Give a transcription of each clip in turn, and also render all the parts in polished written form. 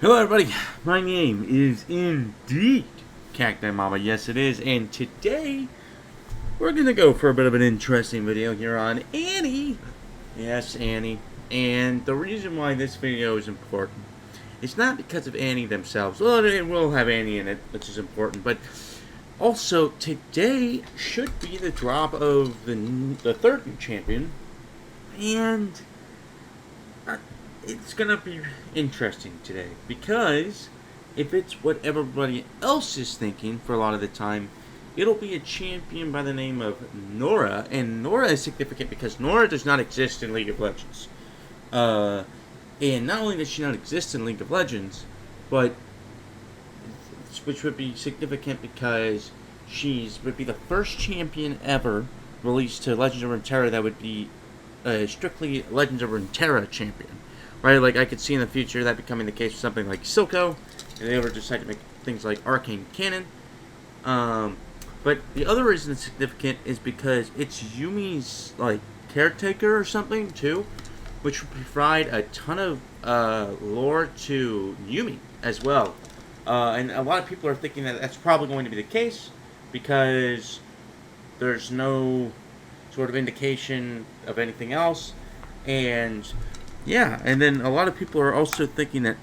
Hello everybody, my name is indeed CactiMamba, yes it is, and today we're going to go for a bit of an interesting video here on Annie. Yes, Annie. And the reason why this video is important is not because of Annie themselves, well it will have Annie in it, which is important, but also today should be the drop of the third new champion, and it's gonna be interesting today because if it's what everybody else is thinking for a lot of the time, it'll be a champion by the name of Nora, and Nora is significant because Nora does not exist in League of Legends. And not only does she not exist in League of Legends, but which would be significant because would be the first champion ever released to Legends of Runeterra that would be strictly Legends of Runeterra champion. Right, like I could see in the future that becoming the case with something like Silco, if they ever decide to make things like Arcane Cannon. But the other reason it's significant is because it's Yumi's like caretaker or something too, which would provide a ton of lore to Yumi as well. And a lot of people are thinking that that's probably going to be the case because there's no sort of indication of anything else, and yeah, and then a lot of people are also thinking that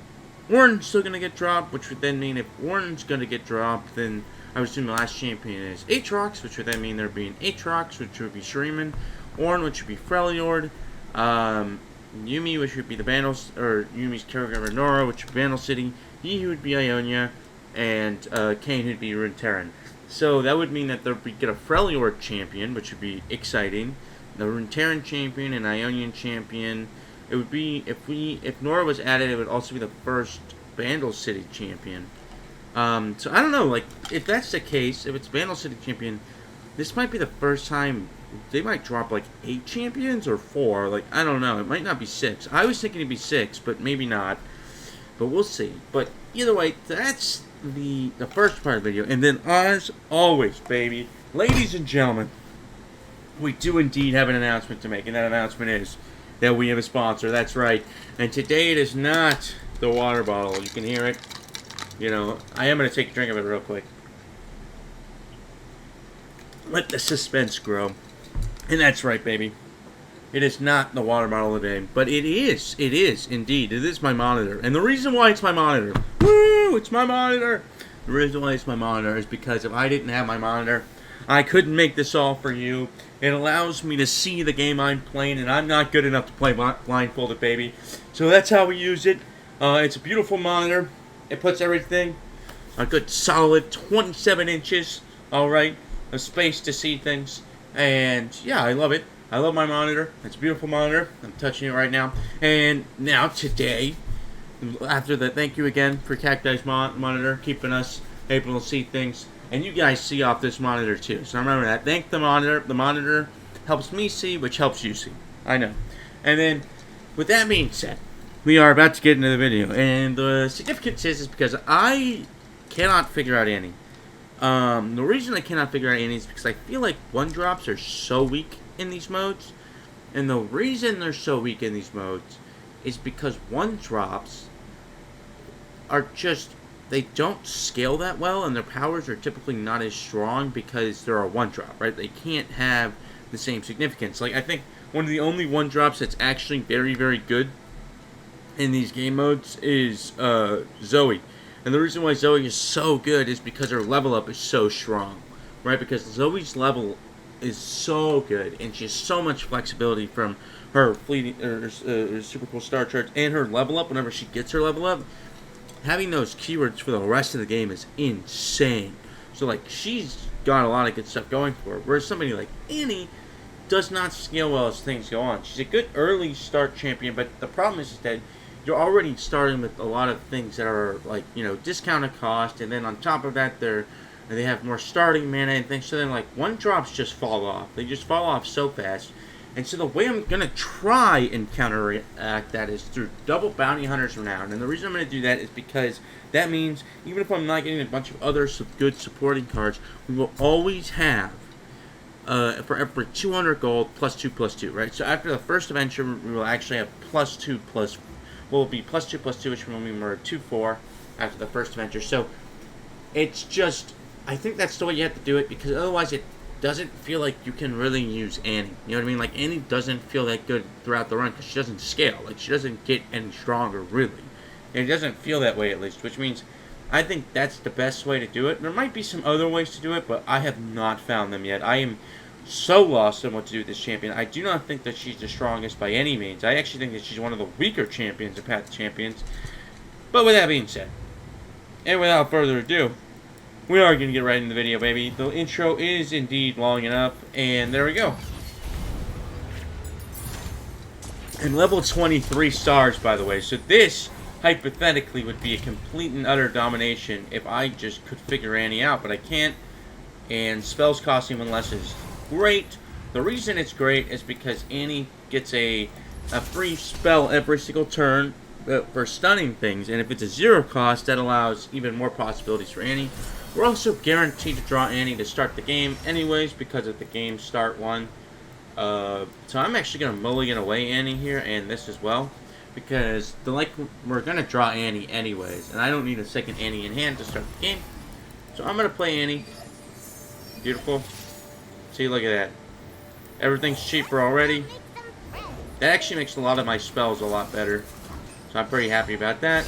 Ornn's still going to get dropped, which would then mean if Ornn's going to get dropped, then I would assume the last champion is Aatrox, which would then mean there being Aatrox, which would be Shuriman, Ornn, which would be Freljord, Yumi, which would be the Vandals, or Yumi's caregiver Nora, which would be Vandal City, Yi, who would be Ionia, and Kayn, who would be Runeterran. So that would mean that we get a Freljord champion, which would be exciting, the Runeterran champion, and Ionian champion. It would be, if Nora was added, it would also be the first Vandal City champion. So I don't know, like, if that's the case, if it's Vandal City champion, this might be the first time they might drop, like, 8 champions or 4, like, I don't know, it might not be 6. I was thinking it'd be 6, but maybe not, but we'll see. But either way, that's the first part of the video, and then as always, baby, ladies and gentlemen, we do indeed have an announcement to make, and that announcement is that we have a sponsor. That's right. And today it is not the water bottle. You can hear it. You know, I am going to take a drink of it real quick. Let the suspense grow. And that's right, baby. It is not the water bottle today. But it is. It is, indeed. It is my monitor. And the reason why it's my monitor. Woo! It's my monitor. The reason why it's my monitor is because if I didn't have my monitor, I couldn't make this all for you. It allows me to see the game I'm playing, and I'm not good enough to play blindfolded, baby. So that's how we use it. It's a beautiful monitor. It puts everything a good solid 27 inches, alright, of space to see things. And yeah, I love it. I love my monitor. It's a beautiful monitor. I'm touching it right now. And now today, after the thank you again for Cacti's monitor, keeping us able to see things. And you guys see off this monitor too. So remember that. Thank the monitor. The monitor helps me see, which helps you see. I know. And then, with that being said, we are about to get into the video. And the significance is because I cannot figure out Annie. The reason I cannot figure out Annie is because I feel like one-drops are so weak in these modes. And the reason they're so weak in these modes is because one-drops are just, they don't scale that well, and their powers are typically not as strong because they're a one-drop, right? They can't have the same significance. Like, I think one of the only one-drops that's actually very, very good in these game modes is Zoe. And the reason why Zoe is so good is because her level up is so strong, right? Because Zoe's level is so good, and she has so much flexibility from her fleeting, super cool star charge, and her level up whenever she gets her level up. Having those keywords for the rest of the game is insane. So, like, she's got a lot of good stuff going for her. Whereas somebody like Annie does not scale well as things go on. She's a good early start champion, but the problem is that you're already starting with a lot of things that are, like, you know, discounted cost. And then on top of that, they have more starting mana and things. So then, like, one-drops just fall off. They just fall off so fast. And so the way I'm going to try and counteract that is through double Bounty Hunters Renown. And the reason I'm going to do that is because that means, even if I'm not getting a bunch of other good supporting cards, we will always have, for every 200 gold, +2/+2, right? So after the first adventure, we will actually have +2/+1 will be +2/+2, which will mean we're 2/4 after the first adventure. So it's just, I think that's the way you have to do it, because otherwise it doesn't feel like you can really use Annie. You know what I mean? Like, Annie doesn't feel that good throughout the run because she doesn't scale. Like, she doesn't get any stronger, really. And it doesn't feel that way, at least, which means I think that's the best way to do it. There might be some other ways to do it, but I have not found them yet. I am so lost on what to do with this champion. I do not think that she's the strongest by any means. I actually think that she's one of the weaker champions of Path to Champions. But with that being said, and without further ado, we are going to get right into the video, baby. The intro is indeed long enough, and there we go. And level 23 stars, by the way. So this, hypothetically, would be a complete and utter domination if I just could figure Annie out, but I can't. And spells costing one less is great. The reason it's great is because Annie gets a free spell every single turn for stunning things, and if it's a 0 cost, that allows even more possibilities for Annie. We're also guaranteed to draw Annie to start the game anyways because of the game start one. So I'm actually going to mulligan away Annie here and this as well, because we're going to draw Annie anyways, and I don't need a second Annie in hand to start the game. So I'm going to play Annie. Beautiful. See, look at that. Everything's cheaper already. That actually makes a lot of my spells a lot better. So I'm pretty happy about that.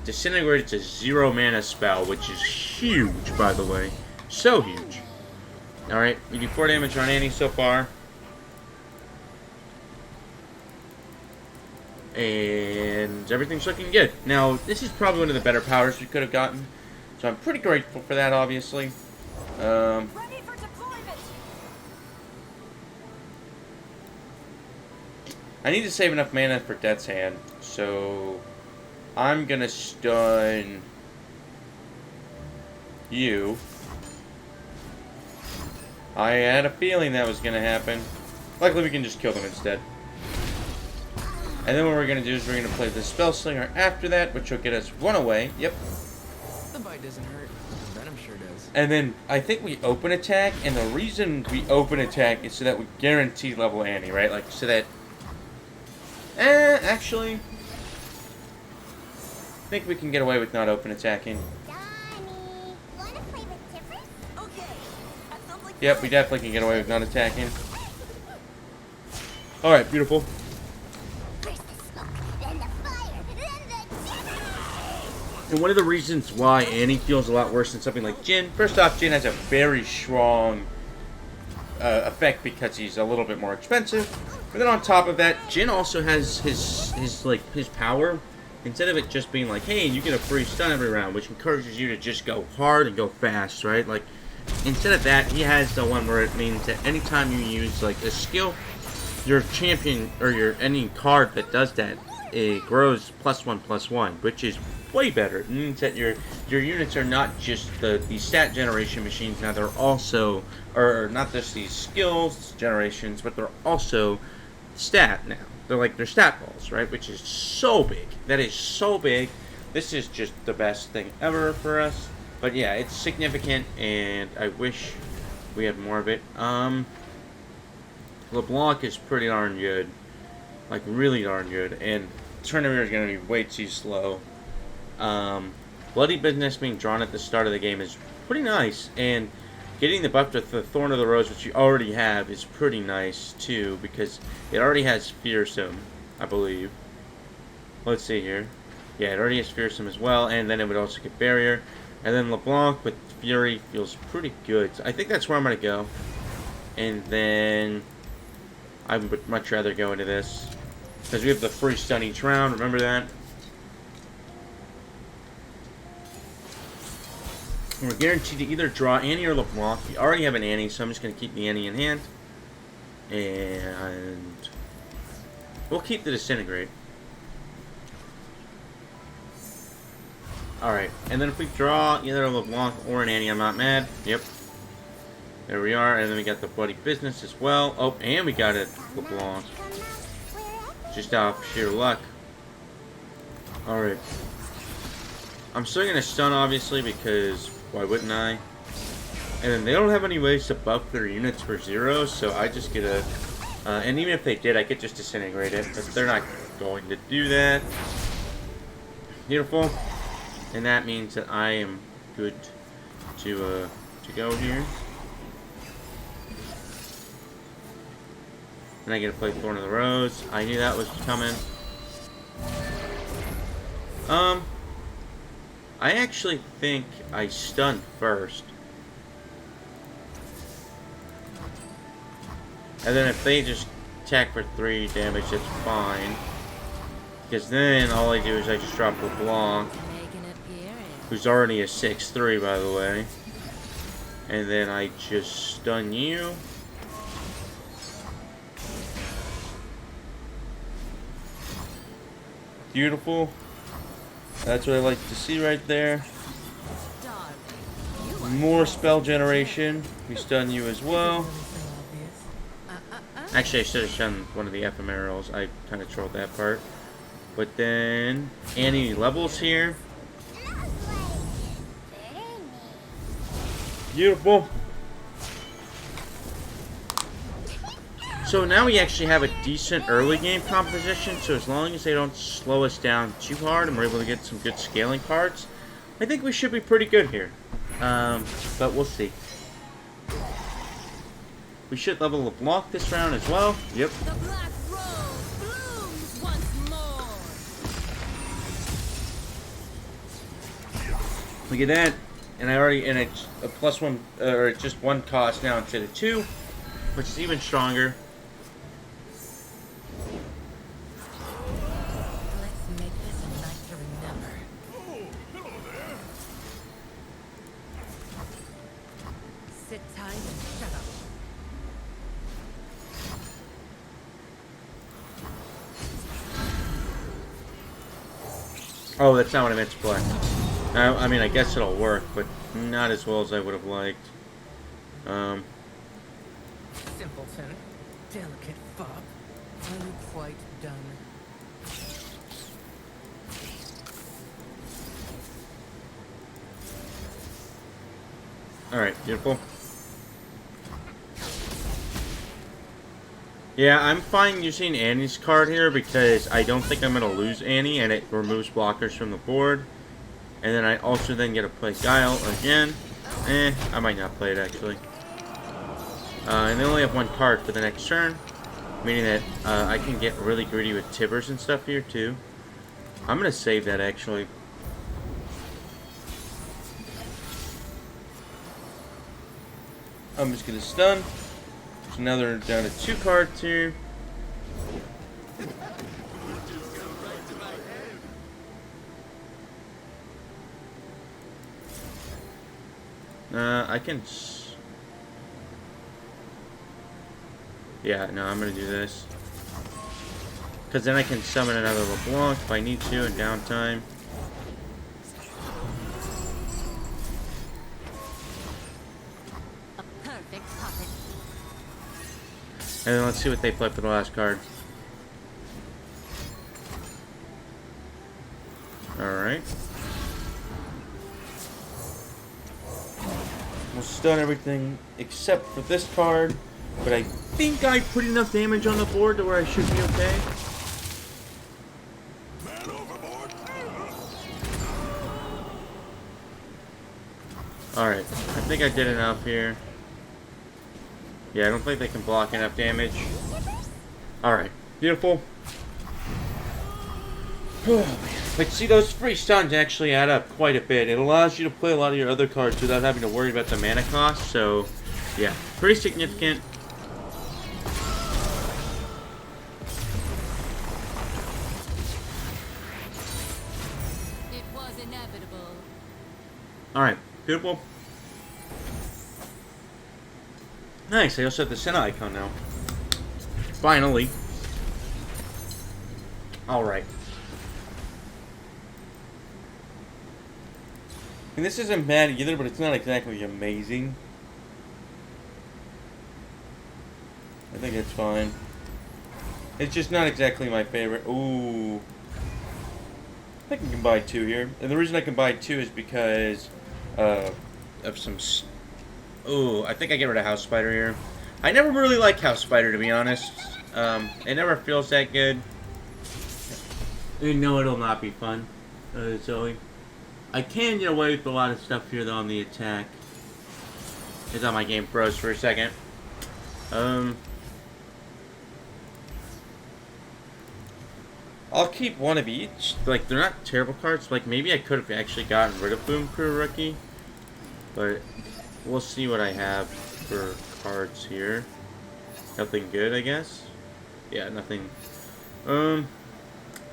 Disintegrate, it's a 0 mana spell, which is huge, by the way. So huge. Alright, we do 4 damage on Annie so far. And everything's looking good. Now, this is probably one of the better powers we could have gotten. So I'm pretty grateful for that, obviously. Ready for deployment. I need to save enough mana for Death's Hand, so I'm gonna stun you. I had a feeling that was gonna happen. Luckily, we can just kill them instead. And then what we're gonna do is we're gonna play the Spell Slinger after that, which will get us 1 away. Yep. The bite doesn't hurt. The venom sure does. And then I think we open attack, and the reason we open attack is so that we guarantee level Annie, right? Like, so that... actually... I think we can get away with not open attacking. Johnny, wanna play with Tiffers? Okay. That sounds like Yep, we definitely can get away with not attacking. Alright, beautiful. First the smoke, then the fire, then the Tiffers! And one of the reasons why Annie feels a lot worse than something like Jin, first off, Jin has a very strong effect because he's a little bit more expensive. But then on top of that, Jin also has his power. Instead of it just being like, hey, you get a free stun every round, which encourages you to just go hard and go fast, right? Like, instead of that, he has the one where it means that anytime you use, like, a skill, your champion, or any card that does that, it grows +1/+1, which is way better. It means that your units are not just these stat generation machines, now they're also, or not just these skills generations, but they're also stat now. They're stat balls, right? Which is so big. That is so big. This is just the best thing ever for us. But yeah, it's significant, and I wish we had more of it. LeBlanc is pretty darn good. Like, really darn good. And Tournament is going to be way too slow. Bloody Business being drawn at the start of the game is pretty nice. And getting the buff to the Thorn of the Rose, which you already have, is pretty nice, too, because it already has Fearsome, I believe. Let's see here. Yeah, it already has Fearsome as well, and then it would also get Barrier. And then LeBlanc with Fury feels pretty good. So I think that's where I'm going to go. And then I would much rather go into this, because we have the free stun each round, remember that? And we're guaranteed to either draw Annie or LeBlanc. We already have an Annie, so I'm just going to keep the Annie in hand. And we'll keep the Disintegrate. Alright, and then if we draw either a LeBlanc or an Annie, I'm not mad. Yep. There we are, and then we got the Bloody Business as well. Oh, and we got a LeBlanc. Just off sheer luck. Alright. I'm still going to stun, obviously, because why wouldn't I? And then they don't have any ways to buff their units for 0, so I just get a... and even if they did, I could just Disintegrate it, but they're not going to do that. Beautiful. And that means that I am good to go here. And I get to play Thorn of the Rose. I knew that was coming. I actually think I stun first. And then if they just attack for 3 damage, that's fine. Because then all I do is I just drop LeBlanc, who's already a 6-3 by the way. And then I just stun you. Beautiful. That's what I like to see right there. More spell generation. We stun you as well. Actually, I should have done one of the ephemerals. I kind of trolled that part. But then, Annie levels here. Beautiful. So now we actually have a decent early game composition, so as long as they don't slow us down too hard and we're able to get some good scaling cards, I think we should be pretty good here. But we'll see. We should level LeBlanc this round as well. Yep. The black rose blooms once more. Look at that. And it's a +1, or just 1 cost now instead of 2, which is even stronger. Let's make this a night to remember. Sit tight and shut up. Oh, that's not what I meant to play. I mean, I guess it'll work, but not as well as I would have liked. Simpleton. Delicate fop. Are you quite done? Alright, beautiful. Yeah, I'm fine using Annie's card here because I don't think I'm going to lose Annie, and it removes blockers from the board. And then I also then get to play Guile again. I might not play it actually. And they only have 1 card for the next turn, meaning that I can get really greedy with Tibbers and stuff here too. I'm going to save that actually. I'm just going to stun. So now they're down to 2 cards here. I can... Yeah, no, I'm gonna do this. Because then I can summon another LeBlanc if I need to in downtime. A perfect puppet. And then let's see what they play for the last card. Alright. We'll stun everything except for this card. But I think I put enough damage on the board to where I should be okay. Alright, I think I did enough here. Yeah, I don't think they can block enough damage. Alright, beautiful. Oh, man. But see, those free stuns actually add up quite a bit. It allows you to play a lot of your other cards without having to worry about the mana cost. So, yeah, pretty significant. It was inevitable. Alright, beautiful. Nice, I also have the Senna icon now. Finally. Alright. And this isn't bad either, but it's not exactly amazing. I think it's fine. It's just not exactly my favorite. Ooh. I think I can buy 2 here. And the reason I can buy 2 is because of some... Ooh, I think I get rid of House Spider here. I never really like House Spider, to be honest. It never feels that good. You know it'll not be fun, Zoe. I can get away with a lot of stuff here though on the attack. I thought my game froze for a second. I'll keep one of each. Like, they're not terrible cards. Like, maybe I could have actually gotten rid of Boom Crew Rookie. But we'll see what I have for cards here. Nothing good, I guess. Yeah, nothing. I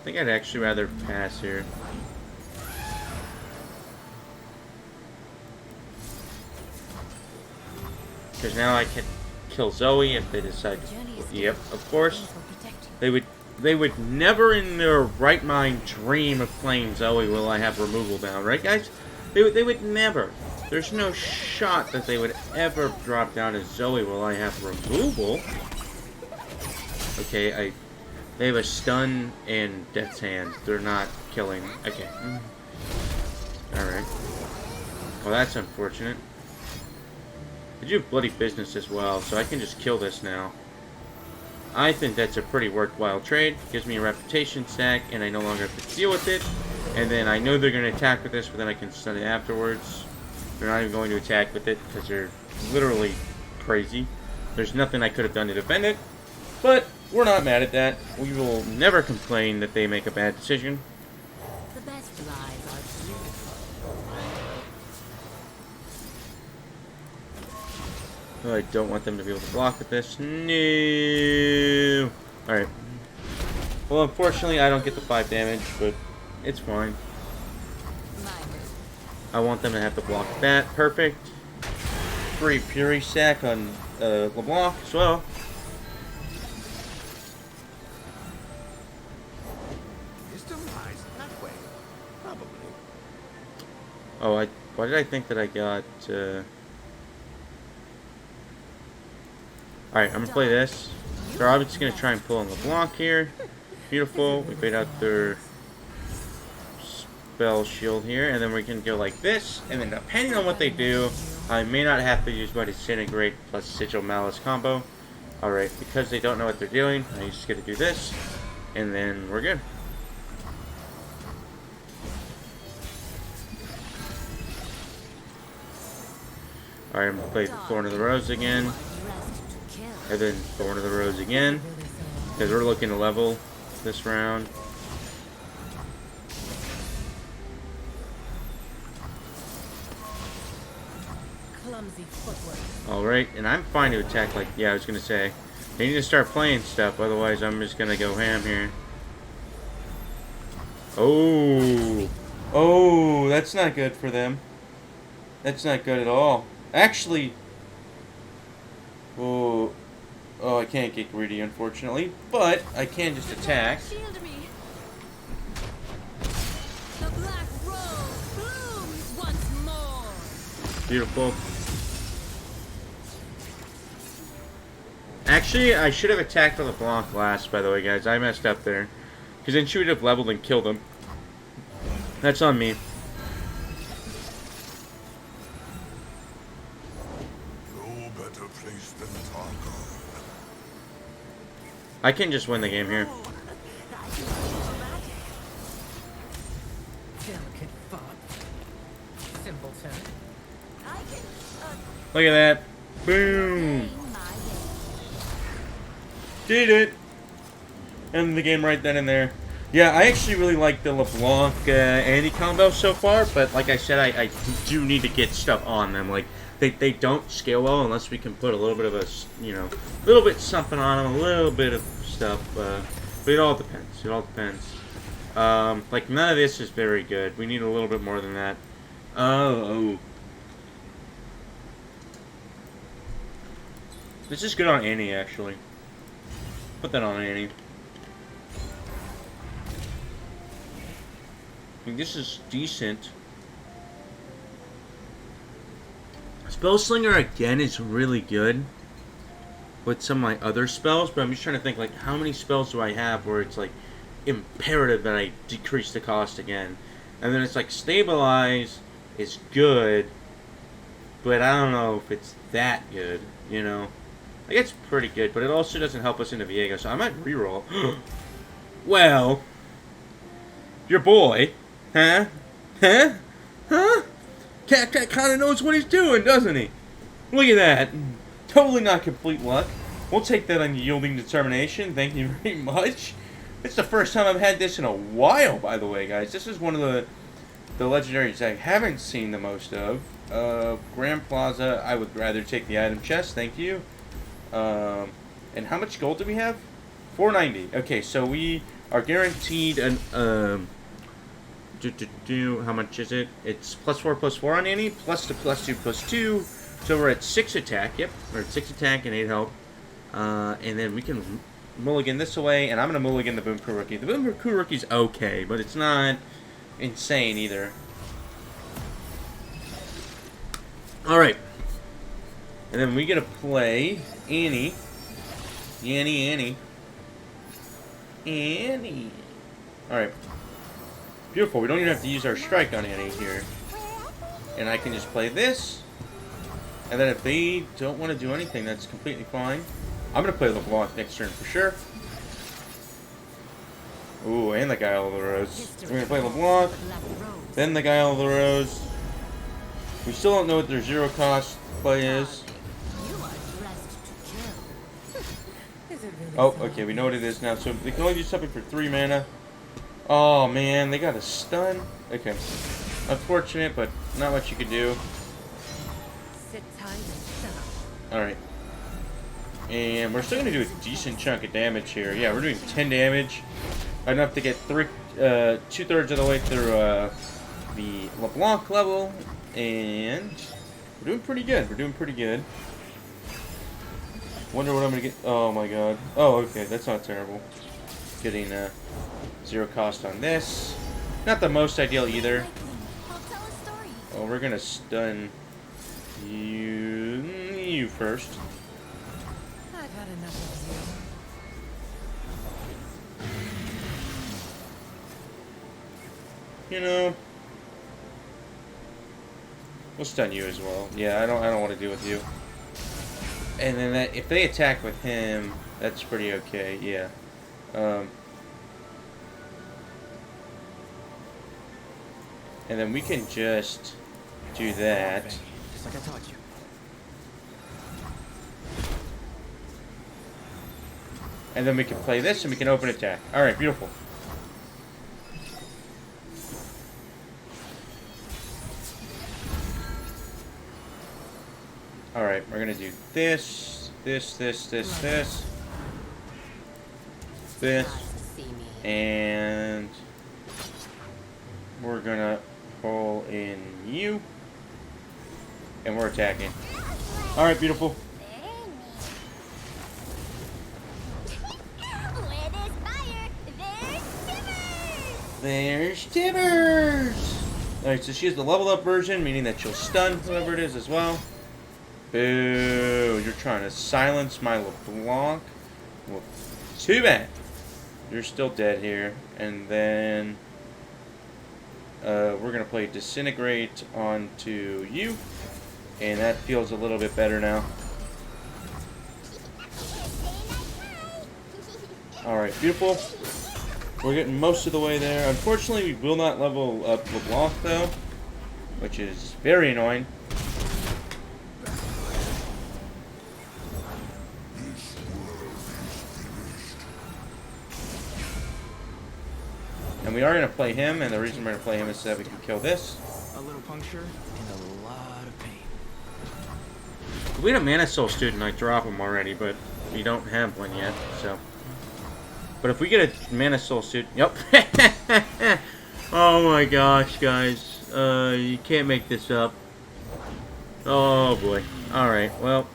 think I'd actually rather pass here. Because now I can kill Zoe if they decide to. Yep, of course. They would never in their right mind dream of playing Zoe while I have removal down, right guys? They would never. There's no shot that they would ever drop down as Zoe while I have removal. Okay, they have a stun and Death's Hand. They're not killing. Okay. Alright. Well, that's unfortunate. I do have Bloody Business as well, so I can just kill this now. I think that's a pretty worthwhile trade. Gives me a reputation stack, and I no longer have to deal with it. And then I know they're going to attack with this, but then I can stun it afterwards. They're not even going to attack with it, because they're literally crazy. There's nothing I could have done to defend it. But we're not mad at that. We will never complain that they make a bad decision. The best lies are beautiful. Oh, I don't want them to be able to block with this. No. Alright. Well, unfortunately, I don't get the 5 damage, but it's fine. I want them to have to block that. Perfect. Free Fury sack on LeBlanc as well. Wisdom lies that way. Probably. Oh, why did I think that I got... Alright, I'm gonna play this. They're obviously gonna try and pull on LeBlanc here. Beautiful. We bait out their spell shield here, and then we can go like this. And then depending on what they do, I may not have to use my Disintegrate plus Sigil Malice combo. Alright, because they don't know what they're doing, I just get to do this, and then we're good. Alright, I'm gonna play Thorn of the Rose again. And then Thorn of the Rose again. Because we're looking to level this round. Alright, and I'm fine to attack like... Yeah, I was gonna say. They need to start playing stuff, otherwise I'm just gonna go ham here. Oh! Oh, that's not good for them. That's not good at all. Actually... Oh... Oh, I can't get greedy, unfortunately, but I can just attack. Shield me. The black rose blooms once more. Beautiful. Actually, I should have attacked with a LeBlanc last, by the way, guys. I messed up there. Because then she would have leveled and killed him. That's on me. No better place than Tarkov. I can just win the game here. Delicate fop. Simpleton. Look at that. Boom. Did it. End the game right then and there. Yeah, I actually really like the LeBlanc Andy combo so far, but like I said, I do need to get stuff on them. Like, they don't scale well unless we can put a little bit of a, you know, a little bit something on them, a little bit of stuff, but it all depends. It all depends. Like, none of this is very good. We need a little bit more than that. Oh. This is good on Annie, actually. Put that on Annie. I think this is decent. Spellslinger again is really good with some of my other spells, but I'm just trying to think, like, how many spells do I have where it's like imperative that I decrease the cost again? And then it's like Stabilize is good, but I don't know if it's that good, you know? Like, it's pretty good, but it also doesn't help us into Viego, so I might reroll. Well, Your boy. Huh? Huh? Huh? Cat kind of knows what he's doing, doesn't he? Look at that. Totally not complete luck. We'll take that unyielding determination. Thank you very much. It's the first time I've had this in a while, by the way, guys. This is one of the legendaries I haven't seen the most of. Grand Plaza, I would rather take the item chest. Thank you. And how much gold do we have? 490. Okay, so we are guaranteed an how much is it? It's +4/+4 on any, plus the +2/+2. So we're at 6 attack. Yep, we're at 6 attack and 8 health. And then we can mulligan this away, and I'm gonna mulligan the Boom Crew Rookie. The Boom Crew Rookie's okay, but it's not insane either. All right, and then we get to play Annie. Annie. All right, beautiful. We don't even have to use our strike on Annie here, and I can just play this. And then if they don't want to do anything, that's completely fine. I'm going to play LeBlanc next turn for sure. Ooh, and the Guy of the Rose. We're going to play LeBlanc, then the Guy of the Rose. We still don't know what their zero cost play is. Oh, okay, we know what it is now. So they can only do something for 3 mana. Oh, man, they got a stun. Okay. Unfortunate, but not much you could do. Alright. And we're still going to do a decent chunk of damage here. Yeah, we're doing 10 damage. Enough to get 2/3 of the way through the LeBlanc level. And we're doing pretty good. Wonder what I'm going to get. Oh my god. Oh, okay, that's not terrible. Getting 0 cost on this. Not the most ideal either. Oh, we're going to stun you first. I've had enough of you. You know, we'll stun you as well. Yeah, I don't want to deal with you. And then if they attack with him, that's pretty okay. Yeah. And then we can just do that. Just like I taught you. And then we can play this and we can open attack. Alright, beautiful. Alright, we're gonna do this, and we're gonna pull in you, and we're attacking. Alright, beautiful. There's Timbers! Alright, so she has the leveled up version, meaning that she'll stun whoever it is as well. Boo! You're trying to silence my LeBlanc? Well, too bad. You're still dead here. And then we're going to play Disintegrate onto you. And that feels a little bit better now. Alright, beautiful. We're getting most of the way there. Unfortunately, we will not level up LeBlanc, though, which is very annoying. And we are going to play him, and the reason we're going to play him is so that we can kill this. A little puncture and a lot of pain. If we had a Mana Soul student, I'd drop him already, but we don't have one yet, so... But if we get a Mana Soul suit... Yep. Oh my gosh, guys. You can't make this up. Oh boy. Alright, well...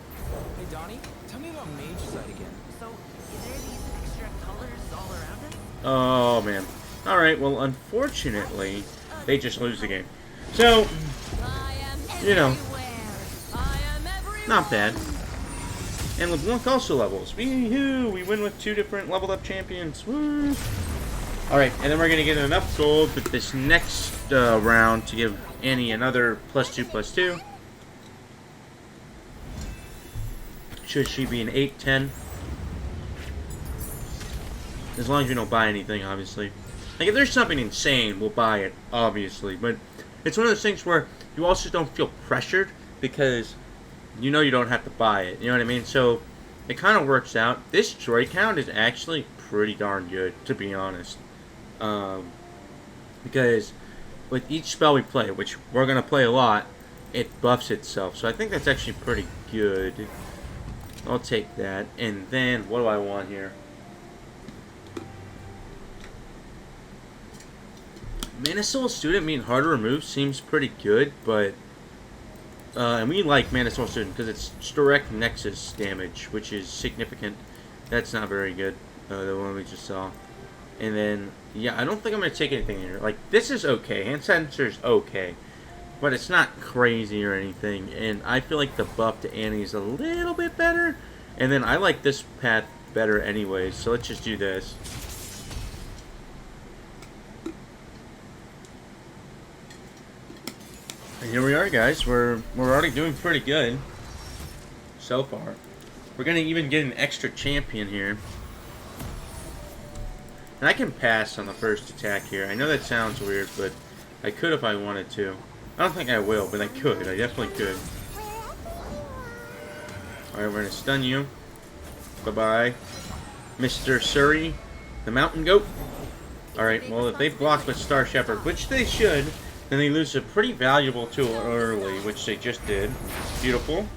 Hey Donnie, tell me about Mage Side again. So, is there these extra colors all around it? Oh man. Alright, well unfortunately, they just lose the game. So, you know, not bad. And LeBlanc also levels. Wee-hoo! We win with 2 different leveled up champions. Woo! Alright, and then we're going to get enough gold with this next round to give Annie another +2/+2. Should she be an 8/10? As long as we don't buy anything, obviously. Like, if there's something insane, we'll buy it, obviously. But it's one of those things where you also don't feel pressured because you know you don't have to buy it. You know what I mean? So it kind of works out. This Droid count is actually pretty darn good, to be honest. Because with each spell we play, which we're going to play a lot, it buffs itself. So I think that's actually pretty good. I'll take that. And then, what do I want here? Mana Soul Student being hard to remove seems pretty good, but and we like Mana Soul Student because it's direct Nexus damage, which is significant. That's not very good, the one we just saw. And then, yeah, I don't think I'm going to take anything here. Like, this is okay. Hand Sensor's okay, but it's not crazy or anything. And I feel like the buff to Annie is a little bit better. And then I like this path better anyways, so let's just do this. And here we are, guys. We're already doing pretty good so far. We're gonna even get an extra champion here, and I can pass on the first attack here. I know that sounds weird, but I could if I wanted to. I don't think I will, but I could. I definitely could. All right, we're gonna stun you. Bye bye, Mr. Surrey, the Mountain Goat. All right. Well, if they block with Star Shepherd, which they should. Then they lose a pretty valuable tool early, which they just did. Beautiful.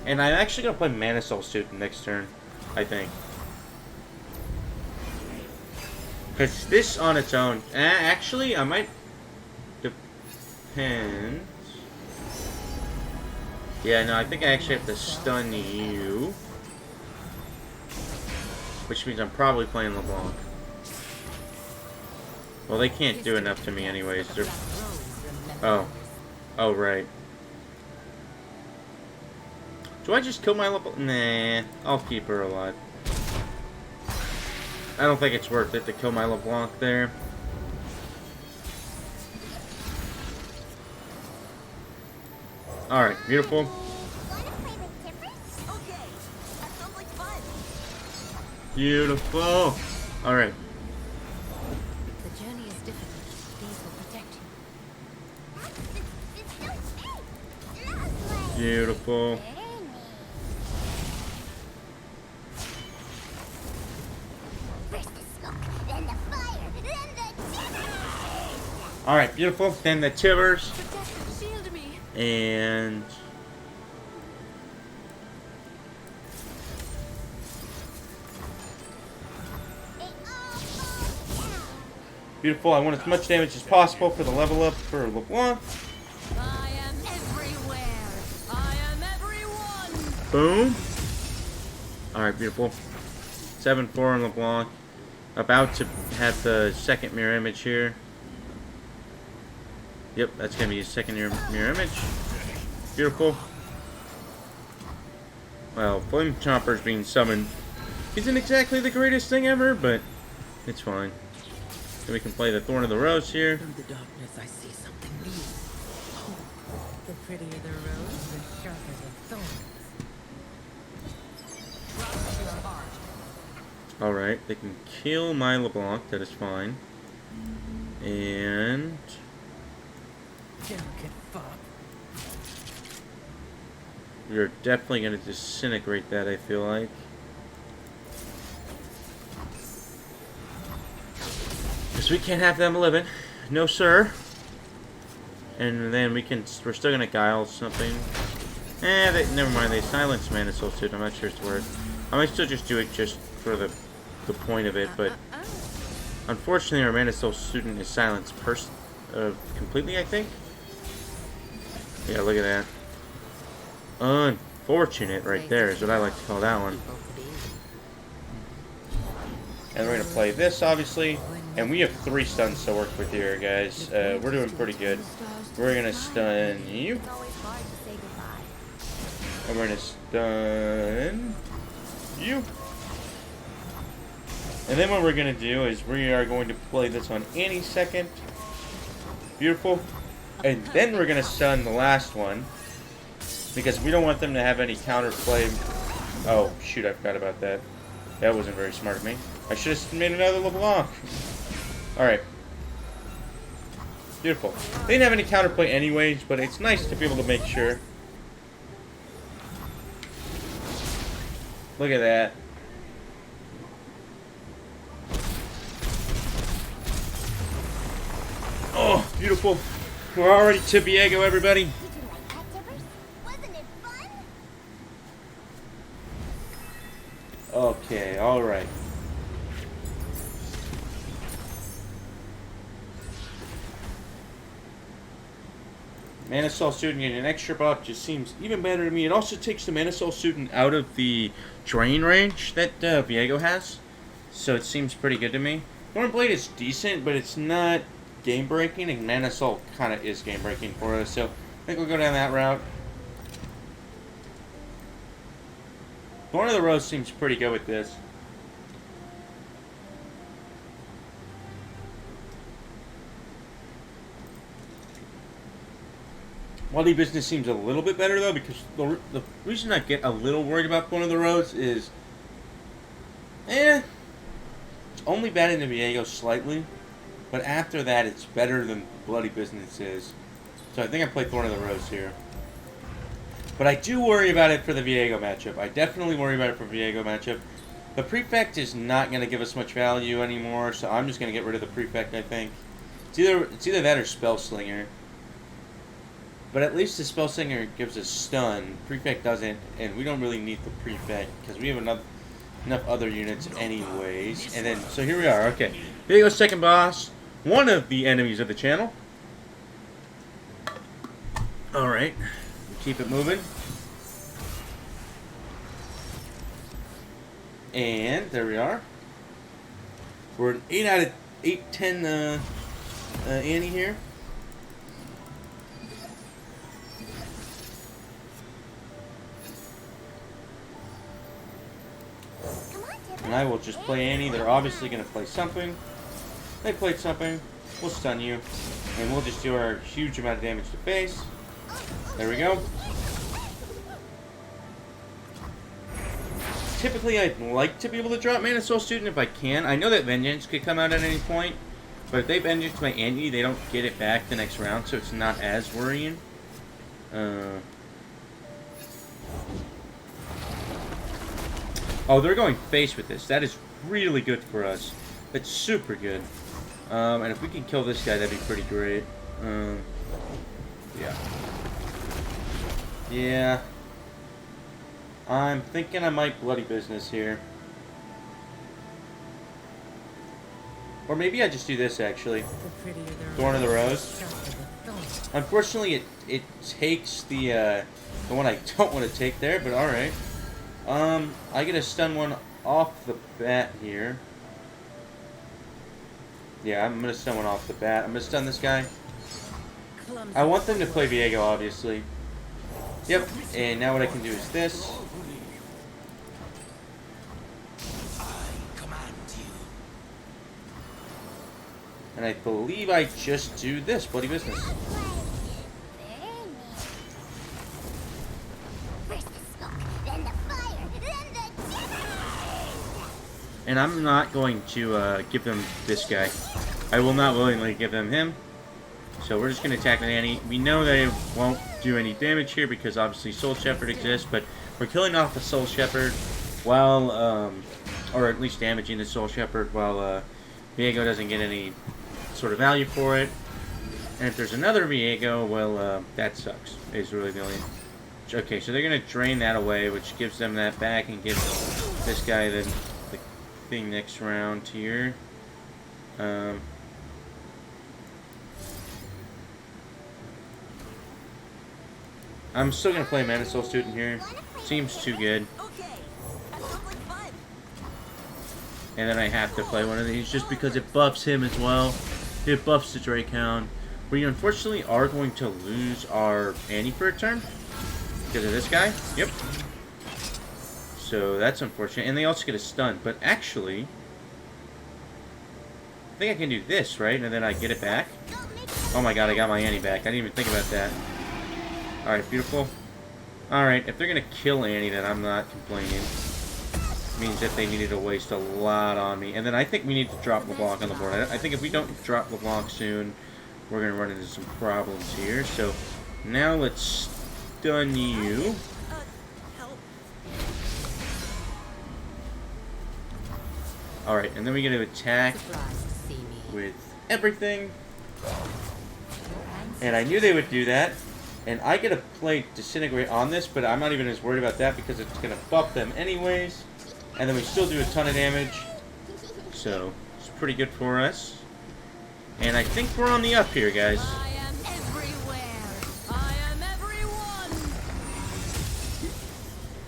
And I'm actually going to play Mana Soul Student next turn, I think. Because this on its own... actually, I might... Depends... Yeah, no, I think I actually have to stun you. Which means I'm probably playing LeBlanc. Well, they can't do enough to me anyways. They're... Oh. Oh, right. Do I just kill my LeBlanc? Nah. I'll keep her alive. I don't think it's worth it to kill my LeBlanc there. Alright, beautiful. Beautiful. Alright. Beautiful. Alright, beautiful. Then the Tivers. And... Beautiful. I want as much damage as possible for the level up for LeBlanc. Boom. Alright, beautiful. 7-4 on LeBlanc. About to have the second mirror image here. Yep, that's going to be his second mirror image. Beautiful. Well, Flame Chomper's being summoned isn't exactly the greatest thing ever, but it's fine. Then we can play the Thorn of the Rose here. Through the darkness, I see something new. Oh, the prettier the rose, the sharper the thorn. Alright, they can kill my LeBlanc, that is fine. And... Delicate fop. we're definitely going to disintegrate that, I feel like. Because we can't have them living. No, sir. And then we're still going to guile something. Never mind, they silenced Mana Soul Student. I'm not sure it's worth. I might still just do it just for the point of it, but unfortunately our Mana Soul Student is silenced completely, I think. Yeah, look at that. Unfortunate right there is what I like to call that one. And we're going to play this, obviously. And we have 3 stuns to work with here, guys. We're doing pretty good. We're going to stun you. And we're going to stun you. And then what we're going to do is we are going to play this on Annie second. Beautiful. And then we're going to stun the last one. Because we don't want them to have any counterplay. Oh, shoot, I forgot about that. That wasn't very smart of me. I should have made another LeBlanc. Alright. Beautiful. They didn't have any counterplay anyways, but it's nice to be able to make sure. Look at that. Oh, beautiful. We're already to Viego, everybody. Did you like that, Tibbers? Wasn't it fun? Okay, alright. Mana Soul Student getting an extra buff just seems even better to me. It also takes the Mana Soul Student out of the drain range that Viego has. So it seems pretty good to me. Thornblade is decent, but it's not game breaking, and Mana Soul kind of is game breaking for us. So I think we'll go down that route. Thorn of the Rose seems pretty good with this. Bloody Business seems a little bit better though, because the reason I get a little worried about Thorn of the Rose is, it's only bad in the Viego slightly, but after that it's better than Bloody Business is. So I think I play Thorn of the Rose here. But I do worry about it for the Viego matchup. I definitely worry about it for Viego matchup. The Prefect is not going to give us much value anymore, so I'm just going to get rid of the Prefect, I think. It's either that or Spellslinger. But at least the Spellslinger gives us stun. Prefect doesn't, and we don't really need the Prefect because we have enough other units anyways. And then, so here we are. Okay, Viego's second boss, one of the enemies of the channel. All right, keep it moving. And there we are. We're an 8 out of 10 Annie here. And I will just play Annie. They're obviously going to play something. They played something. We'll stun you. And we'll just do our huge amount of damage to face. There we go. Typically, I'd like to be able to drop Mana Soul Student if I can. I know that Vengeance could come out at any point. But if they Vengeance my Annie, they don't get it back the next round. So it's not as worrying. Oh, they're going face with this. That is really good for us. That's super good. And if we can kill this guy, that'd be pretty great. Yeah. Yeah. I'm thinking I might Bloody Business here. Or maybe I just do this, actually. Thorn of the Rose. Unfortunately, it takes the one I don't want to take there, but alright. I get a stun one off the bat here. Yeah, I'm going to stun one off the bat. I'm going to stun this guy. I want them to play Viego, obviously. Yep, and now what I can do is this. And I believe I just do this, Bloody Business. And I'm not going to give them this guy. I will not willingly give them him. So we're just going to attack the Annie. We know that it won't do any damage here because obviously Soul Shepherd exists, but we're killing off the Soul Shepherd while, or at least damaging the Soul Shepherd while Viego doesn't get any sort of value for it. And if there's another Viego, well, that sucks. Is really the only... Okay, so they're going to drain that away, which gives them that back and gives this guy the thing next round here. I'm still going to play Mana Soul Student here. Seems too good. And then I have to play one of these just because it buffs him as well. It buffs the Drakehound. We unfortunately are going to lose our Annie for a turn because of this guy. Yep. So that's unfortunate. And they also get a stun. But actually, I think I can do this, right? And then I get it back. Oh my god, I got my Annie back. I didn't even think about that. Alright, beautiful. Alright, if they're going to kill Annie, then I'm not complaining. means that they needed to waste a lot on me. And then I think we need to drop LeBlanc on the board. I think if we don't drop LeBlanc soon, we're going to run into some problems here. So now let's stun you. Alright, and then we get to attack with everything. And I knew they would do that. And I get to play Disintegrate on this, but I'm not even as worried about that because it's going to buff them anyways. And then we still do a ton of damage. So, it's pretty good for us. And I think we're on the up here, guys. I am everywhere. I am everyone.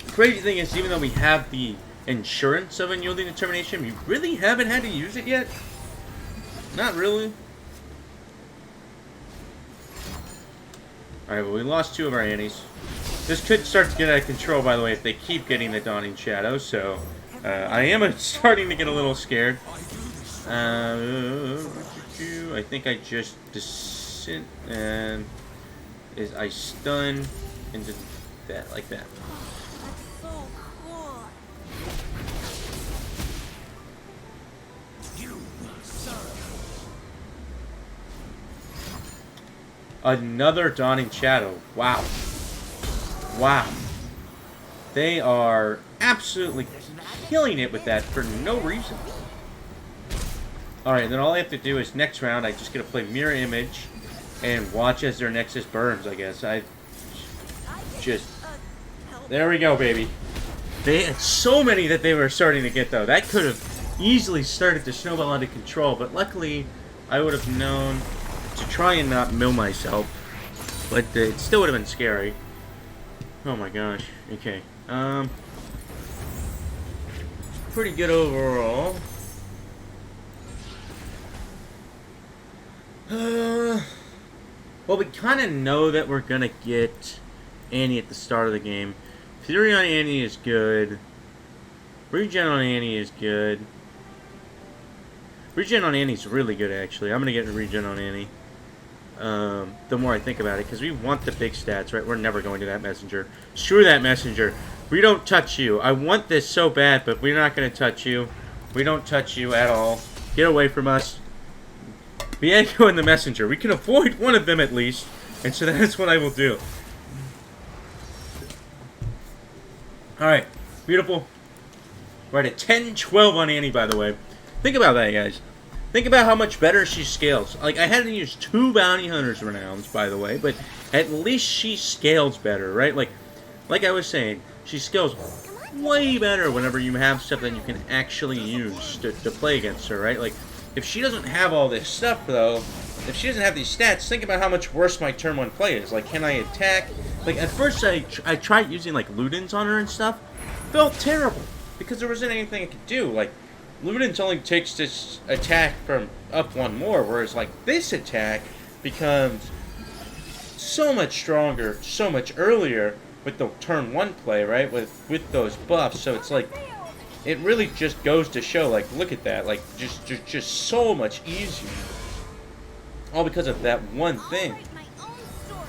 The crazy thing is, even though we have the insurance of Unyielding Determination, we really haven't had to use it yet. Not really. Alright, well, we lost 2 of our Annies. This could start to get out of control, by the way, if they keep getting the Dawning Shadow, so I am starting to get a little scared. I think I just and I stun into that, like that. That's so cool. You will serve. Another Dawning Shadow. Wow. Wow. They are absolutely killing it with that for no reason. Alright, then all I have to do is next round, I just get to play Mirror Image and watch as their Nexus burns, I guess. There we go, baby. They had so many that they were starting to get, though. That could have easily started to snowball out of control, but luckily, I would have known to try and not mill myself. But it still would have been scary. Oh my gosh. Okay. Pretty good overall. Well, we kind of know that we're gonna get Annie at the start of the game. Fury on Annie is good. Regen on Annie is good. Regen on Annie's really good, actually. I'm gonna get a regen on Annie. The more I think about it, because we want the big stats, right? We're never going to that messenger. Screw that messenger. We don't touch you. I want this so bad, but we're not going to touch you. We don't touch you at all. Get away from us. Bianco and the messenger. We can avoid one of them at least, and so that's what I will do. Alright, beautiful. We're at a 10-12 on Annie, by the way. Think about that, guys. Think about how much better she scales. Like, I had to use 2 Bounty Hunters Renowns, by the way, but at least she scales better, right? Like I was saying, she scales way better whenever you have stuff that you can actually use to play against her, right? Like, if she doesn't have all this stuff, though, if she doesn't have these stats, think about how much worse my turn 1 play is. Like, can I attack? Like, at first I tried using, like, Ludens on her and stuff. Felt terrible, because there wasn't anything I could do. Like, Ludens only takes this attack from up 1 more, whereas, like, this attack becomes so much stronger, so much earlier with the turn 1 play, right? With those buffs, so it's like, it really just goes to show, like, look at that, like, just so much easier. All because of that one thing. I'll write my own story.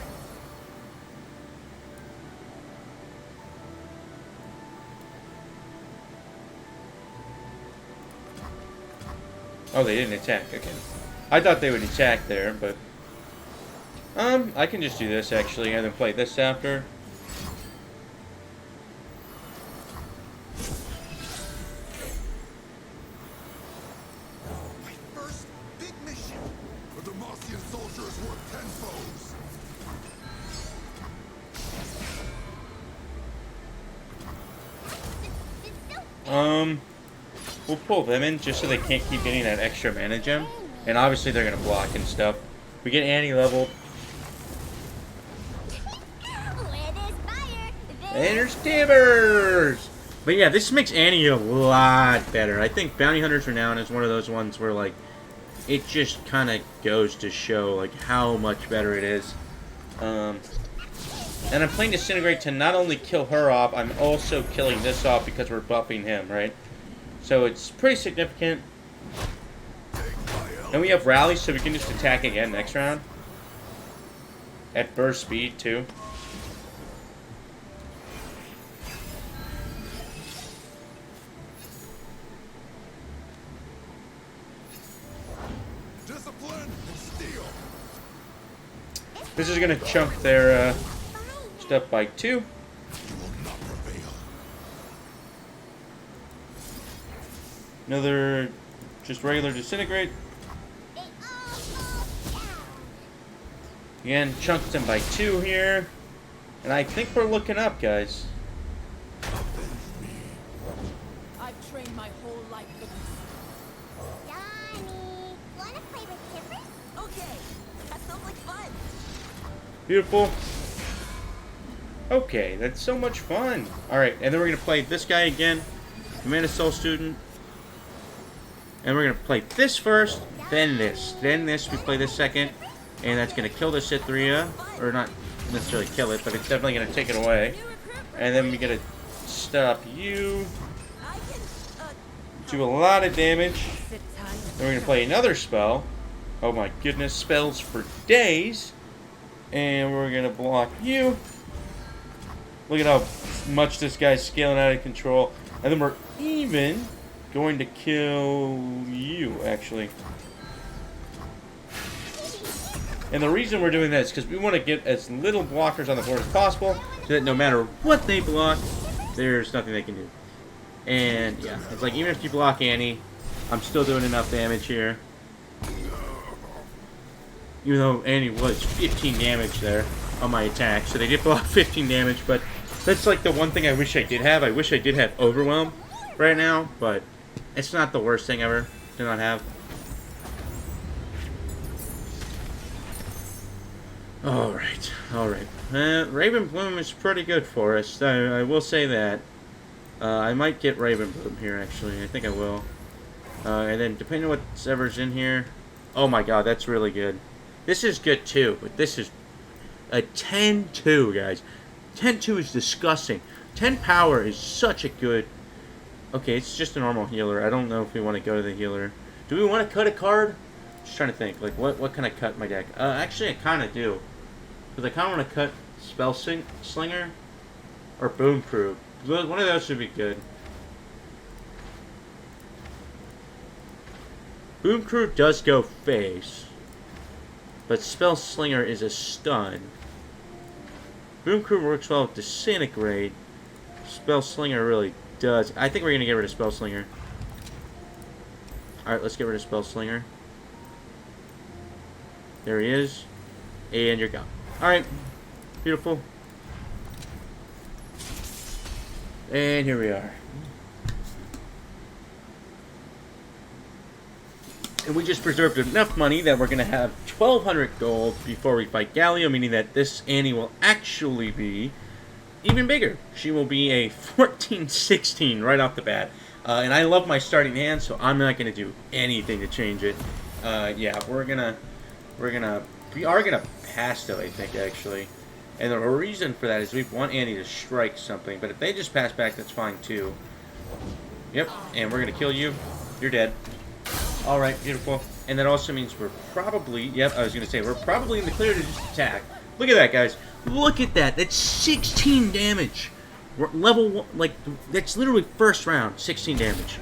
Oh, they didn't attack, okay. I thought they would attack there, but... I can just do this, actually, and then play this after. My first big mission. The Demacian soldiers worth 10 foes. We'll pull them in just so they can't keep getting that extra mana gem. And obviously they're gonna block and stuff. We get Annie leveled. Where there's fire, There's Tibbers! But yeah, this makes Annie a lot better. I think Bounty Hunters Renown is one of those ones where, like, it just kind of goes to show, like, how much better it is. And I'm playing Disintegrate to not only kill her off, I'm also killing this off because we're buffing him, right? So it's pretty significant. And we have Rally, so we can just attack again next round. At burst speed, too. This is gonna chunk their stuff by 2. You will not prevail. Another just regular disintegrate. They all fall down. Again, chunked them by 2 here. And I think we're looking up, guys. I've trained my whole life for this. Johnny, wanna play with Tippers? Okay, that sounds like fun. Beautiful. Okay, that's so much fun. Alright, and then we're going to play this guy again. Commander Soul Student. And we're going to play this first, then this. Then this, we play this second. And that's going to kill the Cytherea. Or not necessarily kill it, but it's definitely going to take it away. And then we're going to stop you. I can, Do a lot of damage. sit tight. Then we're going to play another spell. Oh my goodness, spells for days. And we're going to block you. Look at how much this guy's scaling out of control. And then we're even going to kill you, actually. And the reason we're doing that is because we want to get as little blockers on the board as possible, so that no matter what they block, there's nothing they can do. And yeah, it's like even if you block Annie, I'm still doing enough damage here. Even though Annie was 15 damage there on my attack, so they did block 15 damage, but that's like the one thing I wish I did have. I wish I did have Overwhelm right now, but it's not the worst thing ever to not have. Alright, alright. Raven Bloom is pretty good for us, I will say that. I might get Raven Bloom here, actually. I think I will. And then, depending on whatever's in here... Oh my god, that's really good. This is good too, but this is a 10-2, guys. 10-2 is disgusting. 10 power is such a good... Okay, it's just a normal healer. I don't know if we want to go to the healer. Do we want to cut a card? Just trying to think. Like, what can I cut in my deck? Actually, I kind of do. Because I kind of want to cut Spell Slinger or Boom Crew. One of those should be good. Boom Crew does go face. But Spell Slinger is a stun. Boom Crew works well with Disintegrate. Spell Slinger really does. I think we're going to get rid of Spell Slinger. Alright, let's get rid of Spell Slinger. There he is. And you're gone. Alright. Beautiful. And here we are. And we just preserved enough money that we're going to have 1,200 gold before we fight Galio, meaning that this Annie will actually be even bigger. She will be a 14-16 right off the bat. And I love my starting hand, so I'm not going to do anything to change it. Yeah, we are gonna pass though, I think, actually. And the reason for that is we want Annie to strike something, but if they just pass back, that's fine too. Yep, and we're gonna kill you. You're dead. Alright, beautiful. And that also means we're probably, yep, I was gonna say, we're probably in the clear to just attack. Look at that, guys. Look at that. That's 16 damage. We're level 1, like, that's literally first round, 16 damage.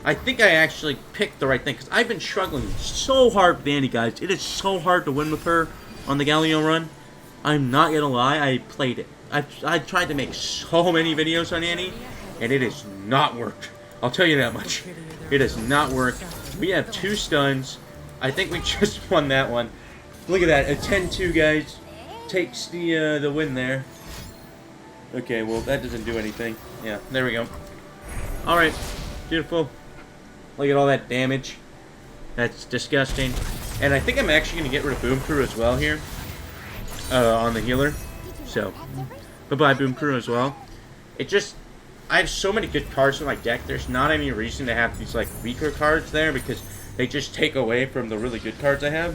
I think I actually picked the right thing, because I've been struggling so hard with Annie, guys. It is so hard to win with her on the Galio run. I'm not gonna lie, I played it. I tried to make so many videos on Annie, and it has not worked. I'll tell you that much. It has not worked. We have 2 stuns. I think we just won that one. Look at that, a 10-2, guys. Takes the win there. Okay, well, that doesn't do anything. Yeah, there we go. Alright, beautiful. Look at all that damage. That's disgusting. And I think I'm actually going to get rid of Boom Crew as well here. On the healer. So, bye-bye Boom Crew as well. It just... I have so many good cards in my deck. There's not any reason to have these, like, weaker cards there, because they just take away from the really good cards I have.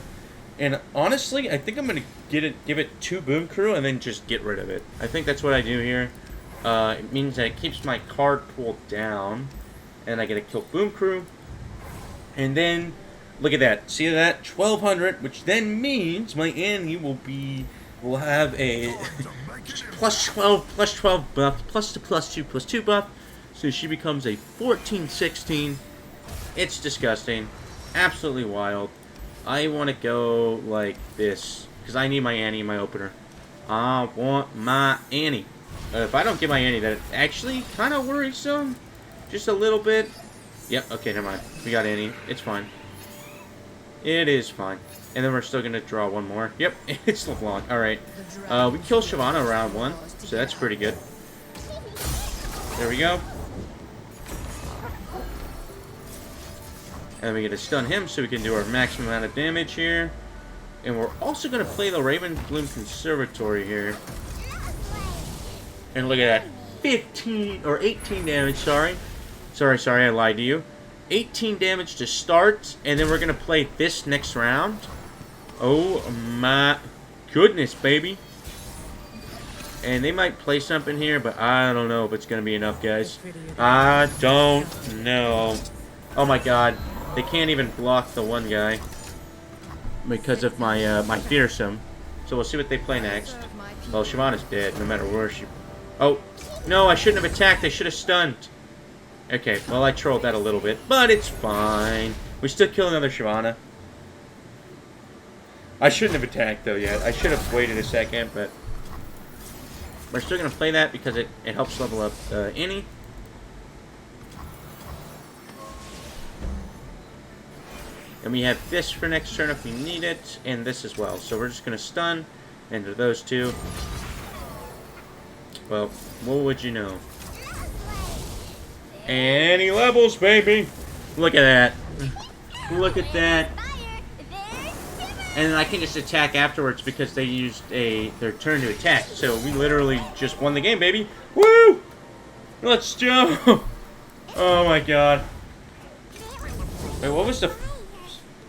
And honestly, I think I'm going to give it to Boom Crew and then just get rid of it. I think that's what I do here. It means that it keeps my card pool down. And I get to kill Boom Crew. And then, look at that. See that? 1,200, which then means my Annie will have a plus 12 buff, plus the plus 2 buff. So she becomes a 14-16. It's disgusting. Absolutely wild. I want to go like this. Because I need my Annie in my opener. I want my Annie. If I don't get my Annie, that actually kind of worrisome. Just a little bit. Yep, okay, never mind. We got Annie. It's fine. It is fine. And then we're still going to draw one more. Yep, it's LeBlanc. Alright. We kill Shyvana round 1. So that's pretty good. There we go. And we get to stun him so we can do our maximum amount of damage here. And we're also going to play the Raven Bloom Conservatory here. And look at that. 15 or 18 damage, sorry. Sorry, I lied to you. 18 damage to start, and then we're going to play this next round. Oh my goodness, baby. And they might play something here, but I don't know if it's going to be enough, guys. I don't know. Oh my god. They can't even block the one guy because of my my fearsome. So we'll see what they play next. Well, Shyvana's dead, no matter where she... Oh, no, I shouldn't have attacked. I should have stunned. Okay, well, I trolled that a little bit, but it's fine. We still kill another Shyvana. I shouldn't have attacked, though, yet. I should have waited a second, but... We're still going to play that because it helps level up Annie. And we have this for next turn if we need it, and this as well. So we're just going to stun into those two. Well, what would you know? Annie levels, baby! Look at that. Look at that. And then I can just attack afterwards because they used their turn to attack. So we literally just won the game, baby. Woo! Let's go! Oh my god. Wait, what was the...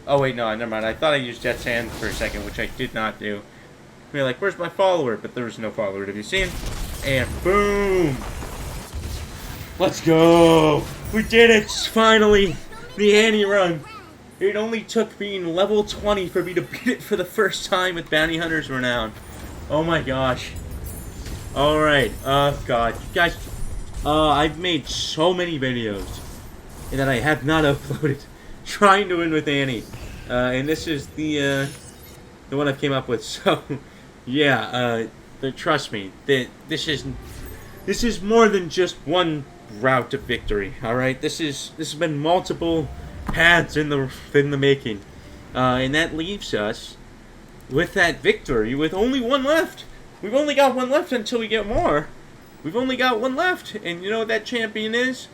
Oh wait, no, never mind. I thought I used Jet's hand for a second, which I did not do. We're like, where's my follower? But there was no follower to be seen. And boom! Let's go! We did it! Finally! The Annie run! It only took being level 20 for me to beat it for the first time with Bounty Hunter's Renown. Oh my gosh. Alright, god. You guys, I've made so many videos that I have not uploaded trying to win with Annie. And this is the one I came up with. So, yeah, trust me, this is more than just one route to victory. Alright? This has been multiple paths in the making. And that leaves us with that victory with only one left. We've only got one left until we get more. We've only got one left. And you know what that champion is?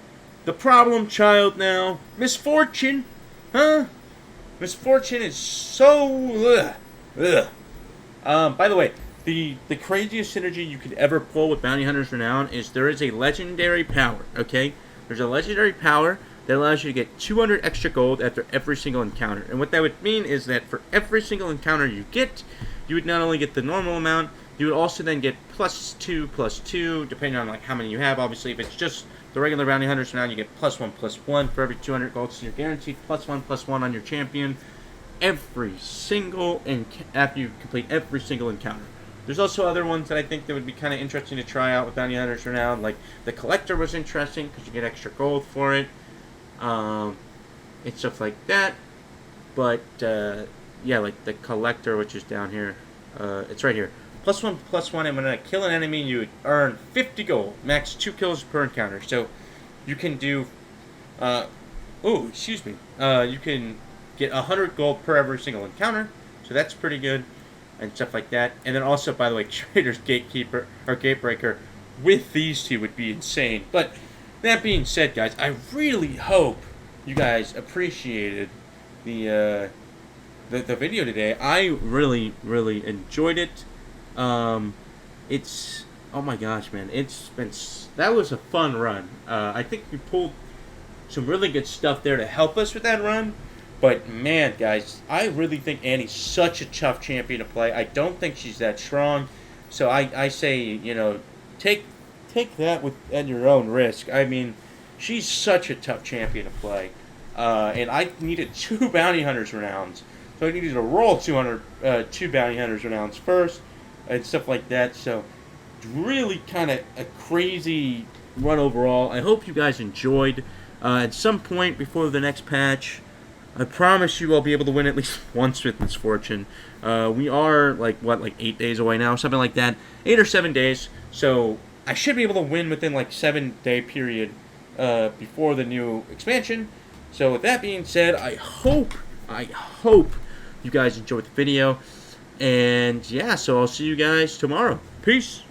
The problem child now. Misfortune. Huh? Misfortune is so... by the way, the craziest synergy you could ever pull with Bounty Hunter's Renown is there is a legendary power, okay? There's a legendary power that allows you to get 200 extra gold after every single encounter. And what that would mean is that for every single encounter you get, you would not only get the normal amount, you would also then get +2/+2, depending on like how many you have. Obviously, if it's just the regular Bounty Hunters Renown, you get +1/+1 for every 200 gold, so you're guaranteed +1/+1 on your champion every single after you complete every single encounter. There's also other ones that I think that would be kind of interesting to try out with Bounty Hunters Renown, like the Collector was interesting because you get extra gold for it, and stuff like that. But yeah, like the Collector, which is down here, it's right here. +1/+1, and when I kill an enemy, you earn 50 gold, max 2 kills per encounter. So you can do, excuse me, you can get 100 gold per every single encounter. So that's pretty good, and stuff like that. And then also, by the way, Trader's Gatekeeper or Gatebreaker with these two would be insane. But that being said, guys, I really hope you guys appreciated the video today. I really enjoyed it. It's, oh my gosh, man, that was a fun run. I think we pulled some really good stuff there to help us with that run. But man, guys, I really think Annie's such a tough champion to play. I don't think she's that strong. So I say, you know, take that at your own risk. I mean, she's such a tough champion to play. And I needed 2 Bounty Hunters Renowns. So I needed to roll 2 Bounty Hunters Renowns first, and stuff like that. So really kind of a crazy run overall. I hope you guys enjoyed. At some point before the next patch, I promise you I'll be able to win at least once with Misfortune. We are, like 8 days away now, something like that. 8 or 7 days. So I should be able to win within, 7-day period before the new expansion. So with that being said, I hope you guys enjoyed the video. And yeah, so I'll see you guys tomorrow. Peace.